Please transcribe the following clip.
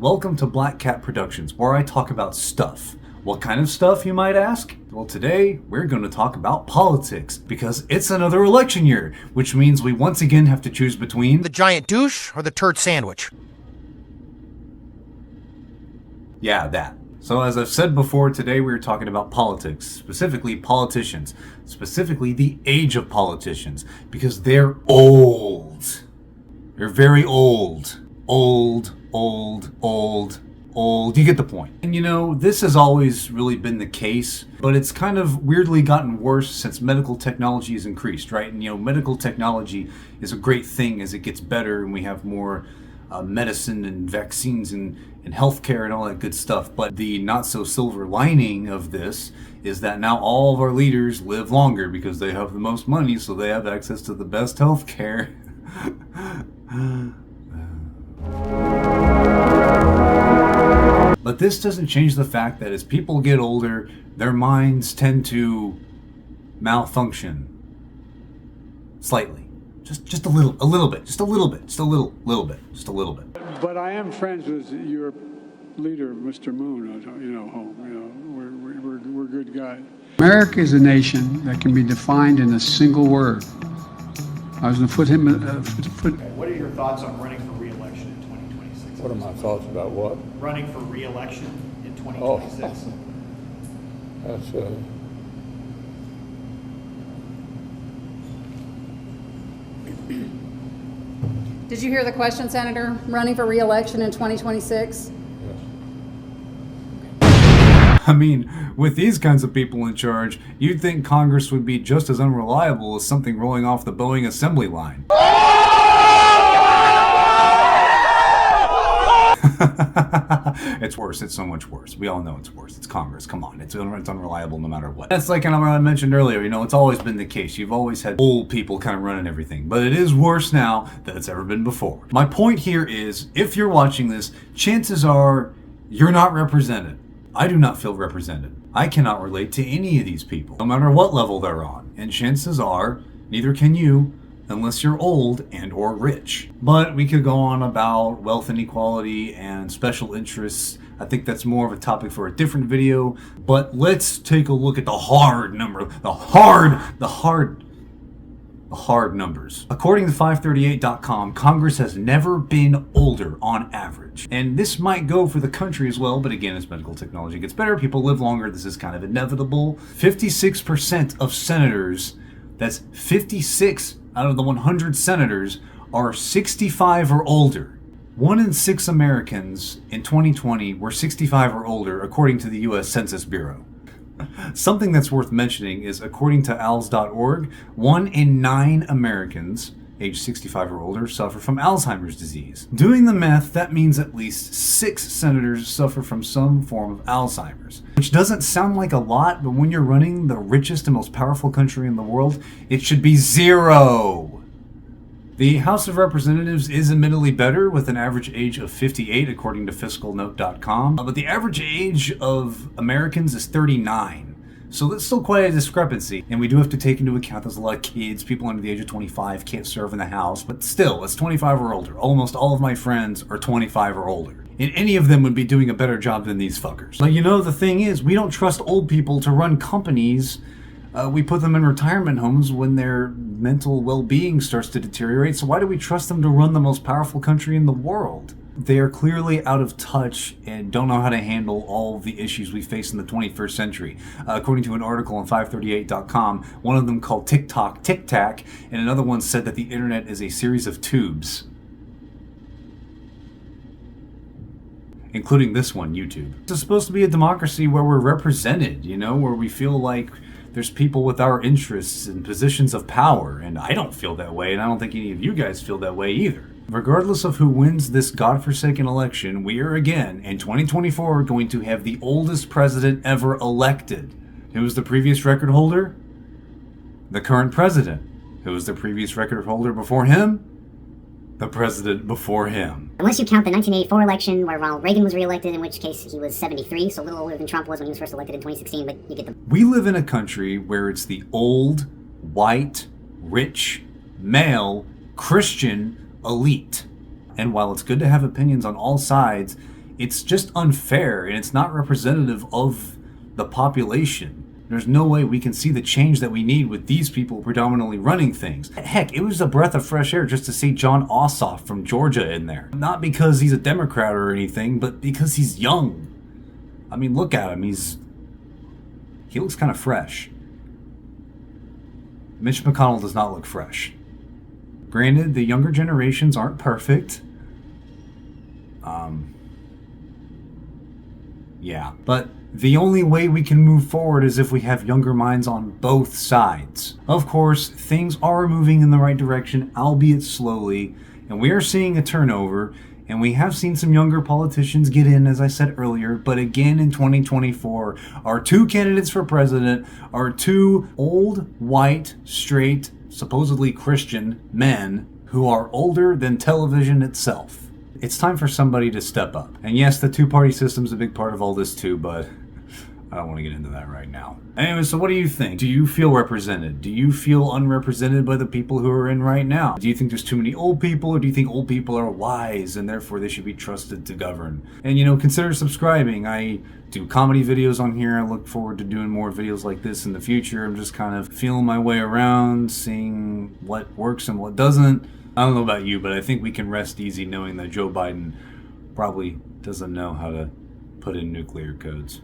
welcome to Black Cat Productions, where I talk about stuff. What kind of stuff, you might ask? Well, today we're going to talk about politics, because it's another election year, which means we once again have to choose between the giant douche or the turd sandwich. Yeah, that. So as I've said before, today we're talking about politics, specifically politicians, specifically the age of politicians, because they're old. They're very old. Old. You get the point. And you know, this has always really been the case, but it's kind of weirdly gotten worse since medical technology has increased, right? And you know, medical technology is a great thing as it gets better and we have more medicine and vaccines and healthcare and all that good stuff. But the not so silver lining of this is that now all of our leaders live longer because they have the most money, so they have access to the best healthcare. But this doesn't change the fact that as people get older, their minds tend to malfunction slightly. Just a little bit. But I am friends with your leader, Mr. Moon. We're good guys. America is a nation that can be defined in a single word. I was going to put him. What are your thoughts on running for re-election in 2026? What are my thoughts about what? Running for re-election in 2026. That's Did you hear the question, Senator? Running for re-election in 2026? I mean, with these kinds of people in charge, you'd think Congress would be just as unreliable as something rolling off the Boeing assembly line. It's worse. It's so much worse. We all know it's worse. It's Congress. Come on. It's unreliable no matter what. That's like I mentioned earlier. You know, it's always been the case. You've always had old people kind of running everything. But it is worse now than it's ever been before. My point here is, if you're watching this, chances are you're not represented. I do not feel represented. I cannot relate to any of these people, no matter what level they're on. And chances are, neither can you, unless you're old and or rich. But we could go on about wealth inequality and special interests. I think that's more of a topic for a different video. But let's take a look at the hard number. The hard numbers. According to 538.com, Congress has never been older on average. And this might go for the country as well, but again, as medical technology gets better, people live longer. This is kind of inevitable. 56% of senators, that's 56 out of the 100 senators, are 65 or older. 1 in 6 Americans in 2020 were 65 or older, according to the U.S. Census Bureau. Something that's worth mentioning is, according to ALS.org, 1 in 9 Americans age 65 or older suffer from Alzheimer's disease. Doing the math, that means at least 6 senators suffer from some form of Alzheimer's. Which doesn't sound like a lot, but when you're running the richest and most powerful country in the world, it should be 0. The House of Representatives is admittedly better, with an average age of 58, according to fiscalnote.com, but the average age of Americans is 39. So that's still quite a discrepancy, and we do have to take into account there's a lot of kids, people under the age of 25 can't serve in the House, but still, it's 25 or older. Almost all of my friends are 25 or older, and any of them would be doing a better job than these fuckers. But you know, the thing is, we don't trust old people to run companies. We put them in retirement homes when their mental well-being starts to deteriorate, so why do we trust them to run the most powerful country in the world? They are clearly out of touch and don't know how to handle all of the issues we face in the 21st century. According to an article on 538.com, one of them called TikTok Tic Tac, and another one said that the internet is a series of tubes. Including this one, YouTube. It's supposed to be a democracy where we're represented, you know, where we feel like there's people with our interests in positions of power, and I don't feel that way, and I don't think any of you guys feel that way either. Regardless of who wins this godforsaken election, we are again, in 2024, going to have the oldest president ever elected. Who was the previous record holder? The current president. Who was the previous record holder before him? The president before him. Unless you count the 1984 election where Ronald Reagan was reelected, in which case he was 73, so a little older than Trump was when he was first elected in 2016, but you get the... We live in a country where it's the old, white, rich, male, Christian elite. And while it's good to have opinions on all sides, it's just unfair, and it's not representative of the population. There's no way we can see the change that we need with these people predominantly running things. Heck, it was a breath of fresh air just to see Jon Ossoff from Georgia in there. Not because he's a Democrat or anything, but because he's young. I mean, look at him. He looks kind of fresh. Mitch McConnell does not look fresh. Granted, the younger generations aren't perfect. Yeah, but the only way we can move forward is if we have younger minds on both sides. Of course, things are moving in the right direction, albeit slowly, and we are seeing a turnover, and we have seen some younger politicians get in, as I said earlier, but again in 2024, our two candidates for president are two old, white, straight, supposedly Christian men who are older than television itself. It's time for somebody to step up. And yes, the two-party system is a big part of all this too, but I don't want to get into that right now. Anyway, so what do you think? Do you feel represented? Do you feel unrepresented by the people who are in right now? Do you think there's too many old people, or do you think old people are wise and therefore they should be trusted to govern? And consider subscribing. I do comedy videos on here. I look forward to doing more videos like this in the future. I'm just kind of feeling my way around, seeing what works and what doesn't. I don't know about you, but I think we can rest easy knowing that Joe Biden probably doesn't know how to put in nuclear codes.